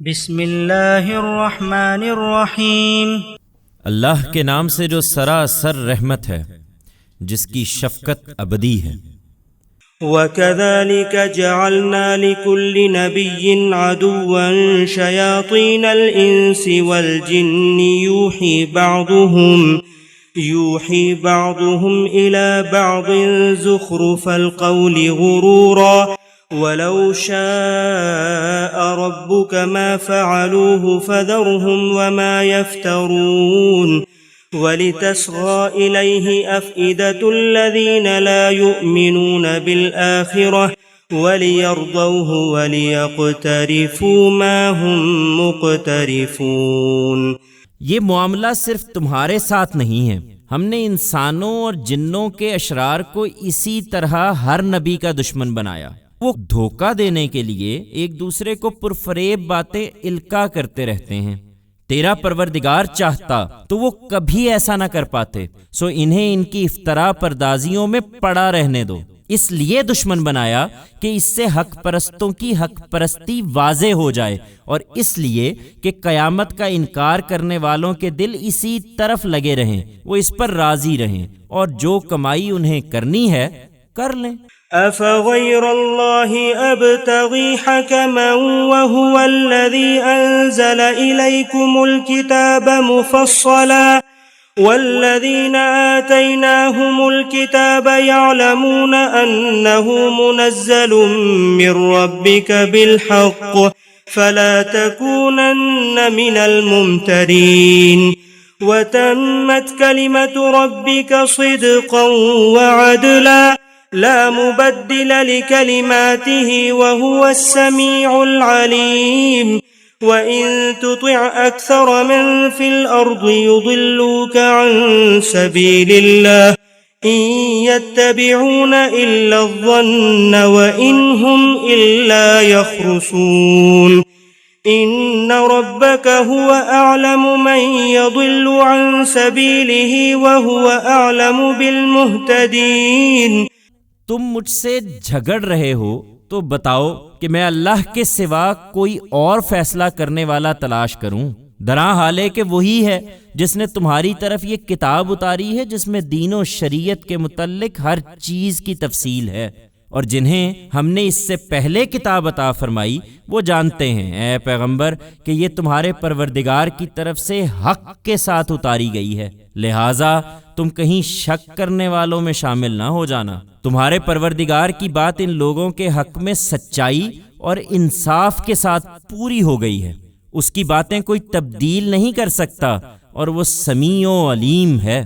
بسم اللہ الرحمن الرحیم۔ اللہ کے نام سے جو سراسر رحمت ہے، جس کی شفقت ابدی ہے۔ وَكَذَلِكَ جَعَلْنَا لِكُلِّ نَبِيٍّ عَدُوًّا شَيَاطِينَ الْإِنسِ وَالْجِنِّ يُوحِي بَعْضُهُمْ إِلَى بَعْضٍ زُخْرُفَ الْقَوْلِ غُرُورًا وَلَوْ شَاءَ رَبُّكَ مَا فَعَلُوهُ فَذَرْهُمْ وَمَا يَفْتَرُونَ وَلِتَصْغَى إِلَيْهِ أَفْئِدَةُ الَّذِينَ لَا يُؤْمِنُونَ بِالْآخِرَةِ وَلِيَرْضَوْهُ وَلِيَقْتَرِفُوا مَا هُمْ مُقْتَرِفُونَ۔ یہ معاملہ صرف تمہارے ساتھ نہیں ہے، ہم نے انسانوں اور جنوں کے اشرار کو اسی طرح ہر نبی کا دشمن بنایا۔ وہ دھوکہ دینے کے لیے ایک دوسرے کو پرفریب باتیں القا کرتے رہتے ہیں۔ تیرا پروردگار چاہتا تو وہ کبھی ایسا نہ کر پاتے، سو انہیں ان کی افترا پردازیوں میں پڑا رہنے دو۔ اس لیے دشمن بنایا کہ اس سے حق پرستوں کی حق پرستی واضح ہو جائے، اور اس لیے کہ قیامت کا انکار کرنے والوں کے دل اسی طرف لگے رہیں، وہ اس پر راضی رہیں، اور جو کمائی انہیں کرنی ہے کر لیں۔ أَفَغَيْرَ اللَّهِ أَبْتَغِي حَكَمًا وَهُوَ الَّذِي أَنزَلَ إِلَيْكُمُ الْكِتَابَ مُفَصَّلًا وَالَّذِينَ آتَيْنَاهُمُ الْكِتَابَ يَعْلَمُونَ أَنَّهُ مُنَزَّلٌ مِّن رَّبِّكَ بِالْحَقِّ فَلَا تَكُونَنَّ مِنَ الْمُمْتَرِينَ وَتَمَّتْ كَلِمَةُ رَبِّكَ صِدْقًا وَعَدْلًا لا مبدل لكلماته وهو السميع العليم وإن تطع أكثر من في الأرض يضلوك عن سبيل الله إن يتبعون إلا الظن وإن هم إلا يخرصون إن ربك هو أعلم من يضل عن سبيله وهو أعلم بالمهتدين۔ تم مجھ سے جھگڑ رہے ہو تو بتاؤ کہ میں اللہ کے سوا کوئی اور فیصلہ کرنے والا تلاش کروں؟ درا حال ہے کہ وہی ہے جس نے تمہاری طرف یہ کتاب اتاری ہے، جس میں دین و شریعت کے متعلق ہر چیز کی تفصیل ہے، اور جنہیں ہم نے اس سے پہلے کتاب عطا فرمائی وہ جانتے ہیں اے پیغمبر کہ یہ تمہارے پروردگار کی طرف سے حق کے ساتھ اتاری گئی ہے، لہٰذا تم کہیں شک کرنے والوں میں شامل نہ ہو جانا۔ تمہارے پروردگار کی بات ان لوگوں کے حق میں سچائی اور انصاف کے ساتھ پوری ہو گئی ہے، اس کی باتیں کوئی تبدیل نہیں کر سکتا، اور وہ سمیع و علیم ہے۔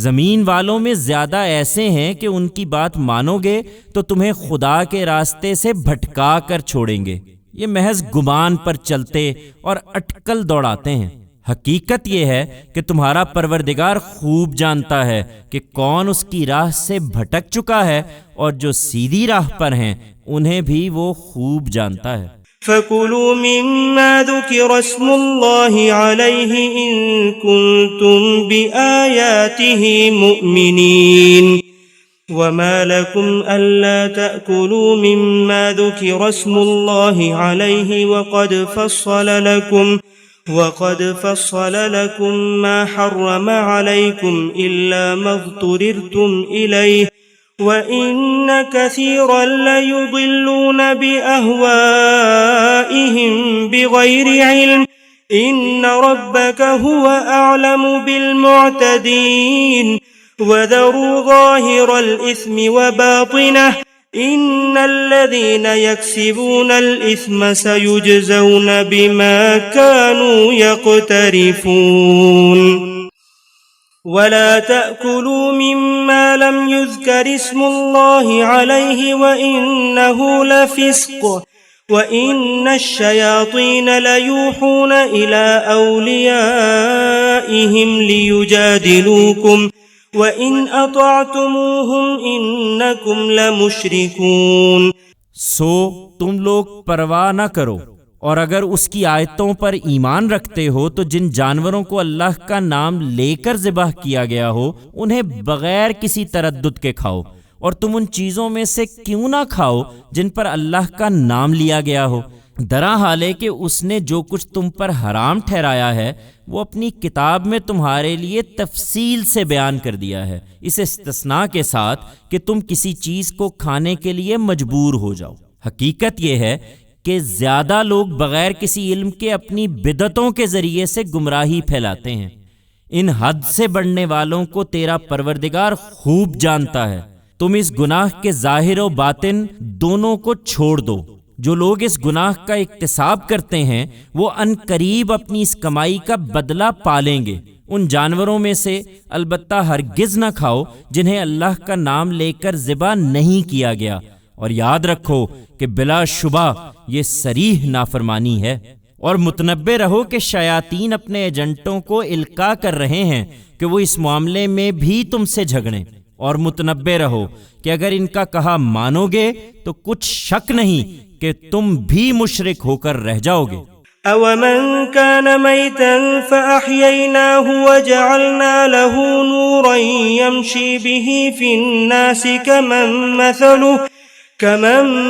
زمین والوں میں زیادہ ایسے ہیں کہ ان کی بات مانو گے تو تمہیں خدا کے راستے سے بھٹکا کر چھوڑیں گے، یہ محض گمان پر چلتے اور اٹکل دوڑاتے ہیں۔ حقیقت یہ ہے کہ تمہارا پروردگار خوب جانتا ہے کہ کون اس کی راہ سے بھٹک چکا ہے، اور جو سیدھی راہ پر ہیں انہیں بھی وہ خوب جانتا ہے۔ فَكُلُوا مِمَّا ذُكِرَ اسْمُ اللَّهِ عَلَيْهِ إِن كُنتُم بِآيَاتِهِ مُؤْمِنِينَ وَمَا لَكُمْ أَلَّا تَأْكُلُوا مِمَّا ذُكِرَ اسْمُ اللَّهِ عَلَيْهِ وَقَدْ فَصَّلَ لَكُم مَّا حَرَّمَ عَلَيْكُمْ إِلَّا مَا اضْطُرِرْتُمْ إِلَيْهِ وَإِنَّ كَثِيرًا لَّيُضِلُّونَ بِأَهْوَائِهِمْ بِغَيْرِ عِلْمٍ إِنَّ رَبَّكَ هُوَ أَعْلَمُ بِالْمُعْتَدِينَ وَذَرُوا ظَاهِرَ الْإِثْمِ وَبَاطِنَهُ إِنَّ الَّذِينَ يَكْسِبُونَ الْإِثْمَ سَيُجْزَوْنَ بِمَا كَانُوا يَقْتَرِفُونَ وَلَا تَأْكُلُوا مِمَّا لَمْ يُذْكَرِ اسْمُ اللَّهِ عَلَيْهِ وَإِنَّهُ لَفِسْقٌ وَإِنَّ الشَّيَاطِينَ لَيُوحُونَ إِلَىٰ أَوْلِيَائِهِمْ لِيُجَادِلُوكُمْ وَإِنْ أَطَعْتُمُوهُمْ إِنَّكُمْ لَمُشْرِكُونَ۔ سو تم لوگ پرواہ نہ کرو، اور اگر اس کی آیتوں پر ایمان رکھتے ہو تو جن جانوروں کو اللہ کا نام لے کر ذبح کیا گیا ہو انہیں بغیر کسی تردد کے کھاؤ، اور تم ان چیزوں میں سے کیوں نہ کھاؤ جن پر اللہ کا نام لیا گیا ہو، درا حال ہے کہ اس نے جو کچھ تم پر حرام ٹھہرایا ہے وہ اپنی کتاب میں تمہارے لیے تفصیل سے بیان کر دیا ہے، اس استثناء کے ساتھ کہ تم کسی چیز کو کھانے کے لیے مجبور ہو جاؤ۔ حقیقت یہ ہے کہ زیادہ لوگ بغیر کسی علم کے اپنی بدعتوں کے ذریعے سے گمراہی پھیلاتے ہیں۔ ان حد سے بڑھنے والوں کو تیرا پروردگار خوب جانتا ہے۔ تم اس گناہ کے ظاہر و باطن دونوں کو چھوڑ دو۔ جو لوگ اس گناہ کا اکتساب کرتے ہیں وہ ان قریب اپنی اس کمائی کا بدلہ پالیں گے۔ ان جانوروں میں سے البتہ ہرگز نہ کھاؤ جنہیں اللہ کا نام لے کر ذبح نہیں کیا گیا، اور یاد رکھو کہ بلا شبہ یہ صریح نافرمانی ہے۔ اور متنبہ رہو کہ شیاطین اپنے ایجنٹوں کو القاء کر رہے ہیں کہ وہ اس معاملے میں بھی تم سے جھگڑیں، اور متنبہ رہو کہ اگر ان کا کہا مانو گے تو کچھ شک نہیں کہ تم بھی مشرک ہو کر رہ جاؤ گے۔ أَوَمَنْ كَانَ مَيْتًا فَأَحْيَيْنَاهُ وَجَعَلْنَا لَهُ نُورًا يَمْشِي بِهِ فِي النَّاسِ كَمَنْ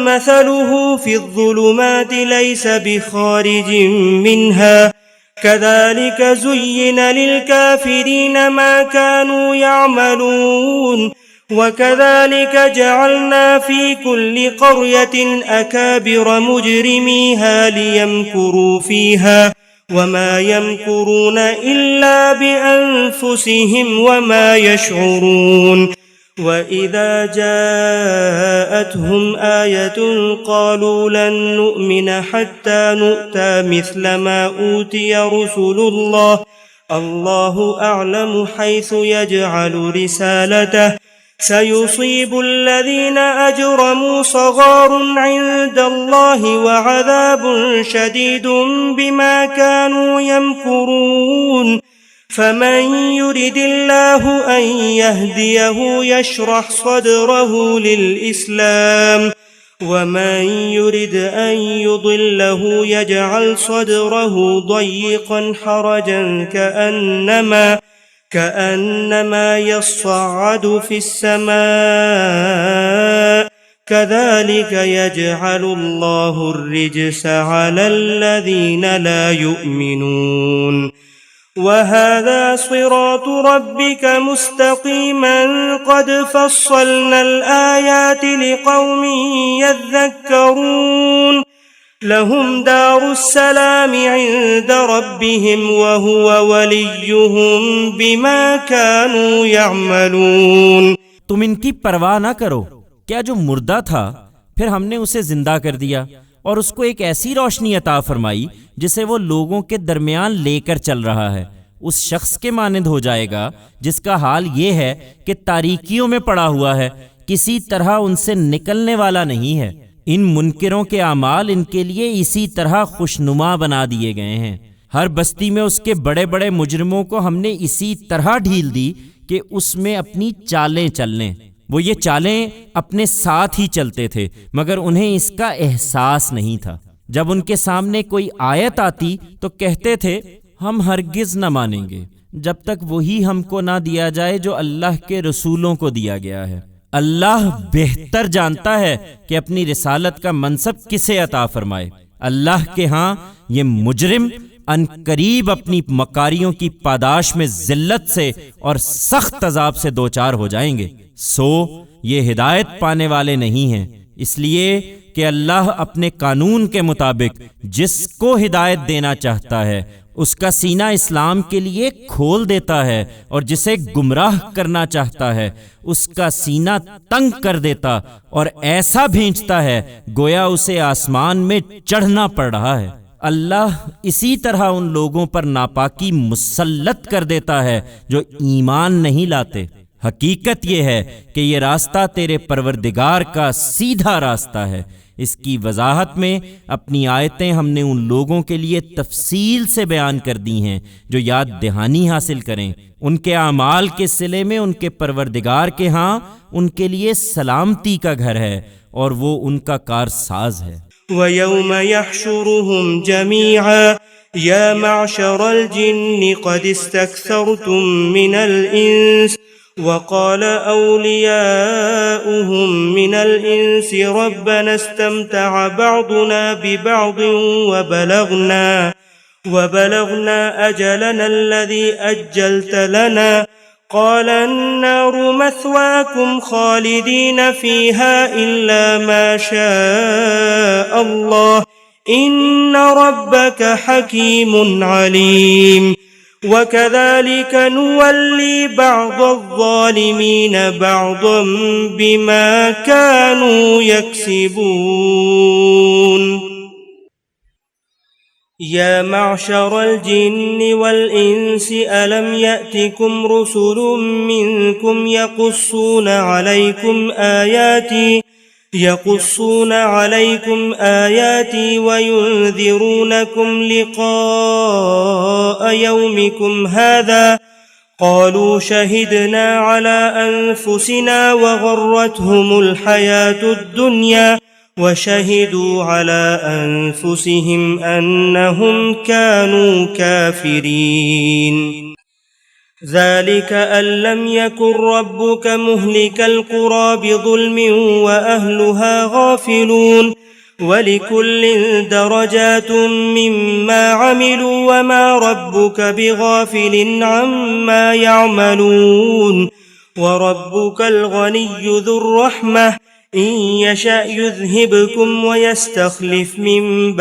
مَثَلُهُ فِي الظُّلُمَاتِ لَيْسَ بِخَارِجٍ مِّنْهَا كَذَلِكَ زُيِّنَ لِلْكَافِرِينَ مَا كَانُوا يَعْمَلُونَ وَكَذَلِكَ جَعَلْنَا فِي كُلِّ قَرْيَةٍ أَكَابِرَ مُجْرِمِيهَا لِيَمْكُرُوا فِيهَا وَمَا يَمْكُرُونَ إِلَّا بِأَنفُسِهِمْ وَمَا يَشْعُرُونَ وَإِذَا جَاءَتْهُمْ آيَةٌ قَالُوا لَن نُّؤْمِنَ حَتَّى نُؤْتَىٰ مِثْلَ مَا أُوتِيَ رُسُلُ اللَّهُ أَعْلَمُ حَيْثُ يَجْعَلُ رِسَالَتَهُ سَيُصِيبُ الَّذِينَ أَجْرَمُوا صَغَارٌ عِندَ اللَّهِ وَعَذَابٌ شَدِيدٌ بِمَا كَانُوا يَمْكُرُونَ فَمَن يُرِدِ اللَّهُ أَن يَهْدِيَهُ يَشْرَحْ صَدْرَهُ لِلْإِسْلَامِ وَمَن يُرِدْ أَن يُضِلَّهُ يَجْعَلْ صَدْرَهُ ضَيِّقًا حَرَجًا كَأَنَّمَا يَصَّعَّدُ فِي السَّمَاءِ كَذَلِكَ يَجْعَلُ اللَّهُ الرِّجْسَ عَلَى الَّذِينَ لَا يُؤْمِنُونَ وَهَذَا صِرَاطُ رَبِّكَ مُسْتَقِيمًا قَدْ فَصَّلْنَا الْآيَاتِ لِقَوْمٍ يَذَّكَّرُونَ لَهُمْ دَارُ السَّلَامِ عِندَ رَبِّهِمْ وَهُوَ وَلِيُّهُمْ بِمَا كَانُوا يَعْمَلُونَ۔ تم ان کی پرواہ نہ کرو، کیا جو مردہ تھا پھر ہم نے اسے زندہ کر دیا اور اس کو ایک ایسی روشنی عطا فرمائی جسے وہ لوگوں کے درمیان لے کر چل رہا ہے۔ اس شخص کے مانند ہو جائے گا جس کا حال یہ ہے کہ تاریکیوں میں پڑا ہوا ہے، کسی طرح ان سے نکلنے والا نہیں ہے۔ ان منکروں کے اعمال ان کے لیے اسی طرح خوشنما بنا دیے گئے ہیں۔ ہر بستی میں اس کے بڑے بڑے مجرموں کو ہم نے اسی طرح ڈھیل دی کہ اس میں اپنی چالیں چل لیں۔ وہ یہ چالیں اپنے ساتھ ہی چلتے تھے مگر انہیں اس کا احساس نہیں تھا۔ جب ان کے سامنے کوئی آیت آتی تو کہتے تھے ہم ہرگز نہ مانیں گے جب تک وہی ہم کو نہ دیا جائے جو اللہ کے رسولوں کو دیا گیا ہے۔ اللہ بہتر جانتا ہے کہ اپنی رسالت کا منصب کسے عطا فرمائے۔ اللہ کے ہاں یہ مجرم ان قریب اپنی مکاریوں کی پاداش میں ذلت سے اور سخت عذاب سے دوچار ہو جائیں گے۔ سو یہ ہدایت پانے والے نہیں ہیں، اس لیے کہ اللہ اپنے قانون کے مطابق جس کو ہدایت دینا چاہتا ہے اس کا سینہ اسلام کے لیے کھول دیتا ہے، اور جسے گمراہ کرنا چاہتا ہے اس کا سینہ تنگ کر دیتا اور ایسا بھیجتا ہے گویا اسے آسمان میں چڑھنا پڑ رہا ہے۔ اللہ اسی طرح ان لوگوں پر ناپاکی مسلط کر دیتا ہے جو ایمان نہیں لاتے۔ حقیقت یہ ہے کہ یہ راستہ تیرے پروردگار کا سیدھا راستہ ہے۔ اس کی وضاحت میں اپنی آیتیں ہم نے ان لوگوں کے لیے تفصیل سے بیان کر دی ہیں جو یاد دہانی حاصل کریں۔ ان کے اعمال کے صلے میں ان کے پروردگار کے ہاں ان کے لیے سلامتی کا گھر ہے اور وہ ان کا کارساز ہے۔ وَيَوْمَ يَحْشُرُهُمْ جَمِيعًا يَا مَعْشَرَ الْجِنِّ قَدِ اسْتَكْثَرْتُم مِّنَ الْإِنسِ وقال أولياؤهم من الإنس ربنا استمتع بعضنا ببعض وبلغنا أجلنا الذي أجلت لنا قال النار مثواكم خالدين فيها إلا ما شاء الله إن ربك حكيم عليم وكذلك نولي بعض الظالمين بعضا بما كانوا يكسبون يا معشر الجن والإنس ألم يأتكم رسل منكم يقصون عليكم آياتي وينذرونكم لقاء يومكم هذا قالوا شهدنا على أنفسنا وغرتهم الحياة الدنيا وشهدوا على أنفسهم أنهم كانوا كافرين ذلك أن لم يكن ربك مهلك القرى بظلم وأهلها غافلون ولكل درجات مما عملوا وما ربك بغافل عما يعملون وربك الغني ذو الرحمة إن يشأ يذهبكم ويستخلف من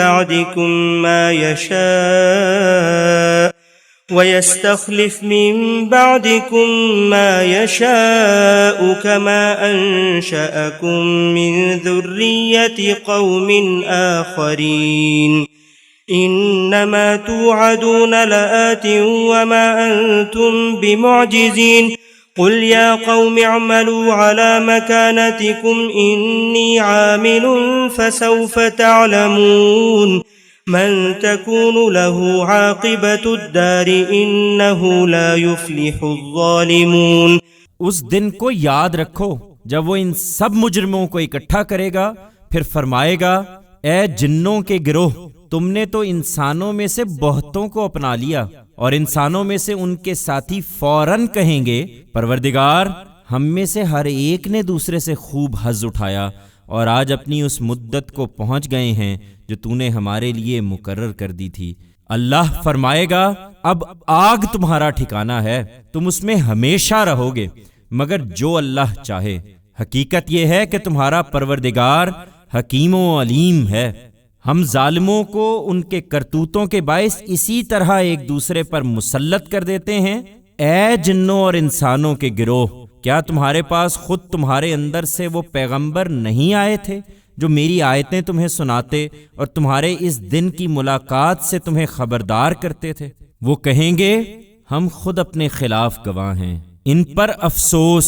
بعدكم ما يشاء كما أنشأكم من ذرية قوم آخرين إنما توعدون لآت وما أنتم بمعجزين قل يا قوم اعملوا على مكانتكم إني عامل فسوف تعلمون من تكون له عاقبة الدار إنه لا يفلح الظالمون۔ اس دن کو یاد رکھو جب وہ ان سب مجرموں کو اکٹھا کرے گا، پھر فرمائے گا اے جنوں کے گروہ، تم نے تو انسانوں میں سے بہتوں کو اپنا لیا، اور انسانوں میں سے ان کے ساتھی فوراً کہیں گے پروردگار ہم میں سے ہر ایک نے دوسرے سے خوب حظ اٹھایا، اور آج اپنی اس مدت کو پہنچ گئے ہیں جو تو نے ہمارے لیے مقرر کر دی تھی۔ اللہ فرمائے گا اب آگ تمہارا ٹھکانہ ہے، تم اس میں ہمیشہ رہو گے مگر جو اللہ چاہے۔ حقیقت یہ ہے کہ تمہارا پروردگار حکیم و علیم ہے۔ ہم ظالموں کو ان کے کرتوتوں کے باعث اسی طرح ایک دوسرے پر مسلط کر دیتے ہیں۔ اے جنوں اور انسانوں کے گروہ، کیا تمہارے پاس خود تمہارے اندر سے وہ پیغمبر نہیں آئے تھے جو میری آیتیں تمہیں سناتے اور تمہارے اس دن کی ملاقات سے تمہیں خبردار کرتے تھے؟ وہ کہیں گے ہم خود اپنے خلاف گواہ ہیں، ان پر افسوس،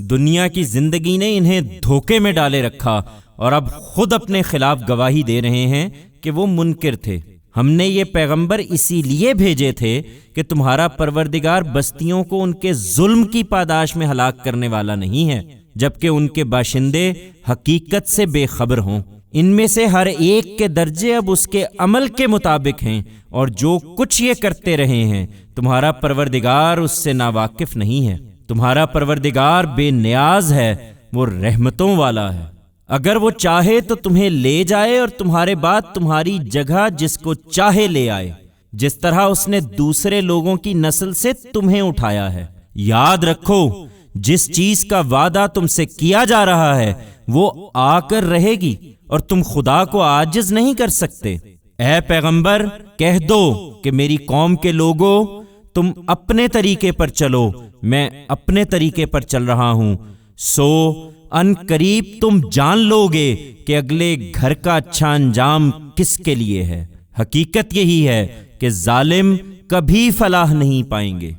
دنیا کی زندگی نے انہیں دھوکے میں ڈالے رکھا اور اب خود اپنے خلاف گواہی دے رہے ہیں کہ وہ منکر تھے۔ ہم نے یہ پیغمبر اسی لیے بھیجے تھے کہ تمہارا پروردگار بستیوں کو ان کے ظلم کی پاداش میں ہلاک کرنے والا نہیں ہے، جبکہ ان کے باشندے حقیقت سے بے خبر ہوں۔ ان میں سے ہر ایک کے درجے اب اس کے عمل کے مطابق ہیں، اور جو کچھ یہ کرتے رہے ہیں تمہارا پروردگار اس سے ناواقف نہیں ہے۔ تمہارا پروردگار بے نیاز ہے، وہ رحمتوں والا ہے۔ اگر وہ چاہے تو تمہیں لے جائے اور تمہارے بعد تمہاری جگہ جس کو چاہے لے آئے، جس طرح اس نے دوسرے لوگوں کی نسل سے تمہیں اٹھایا ہے۔ یاد رکھو جس چیز کا وعدہ تم سے کیا جا رہا ہے وہ آ کر رہے گی، اور تم خدا کو عاجز نہیں کر سکتے۔ اے پیغمبر کہہ دو کہ میری قوم کے لوگوں، تم اپنے طریقے پر چلو، میں اپنے طریقے پر چل رہا ہوں، سو ان قریب تم جان لو گے کہ اگلے گھر کا اچھا انجام کس کے لیے ہے۔ حقیقت یہی ہے کہ ظالم کبھی فلاح نہیں پائیں گے۔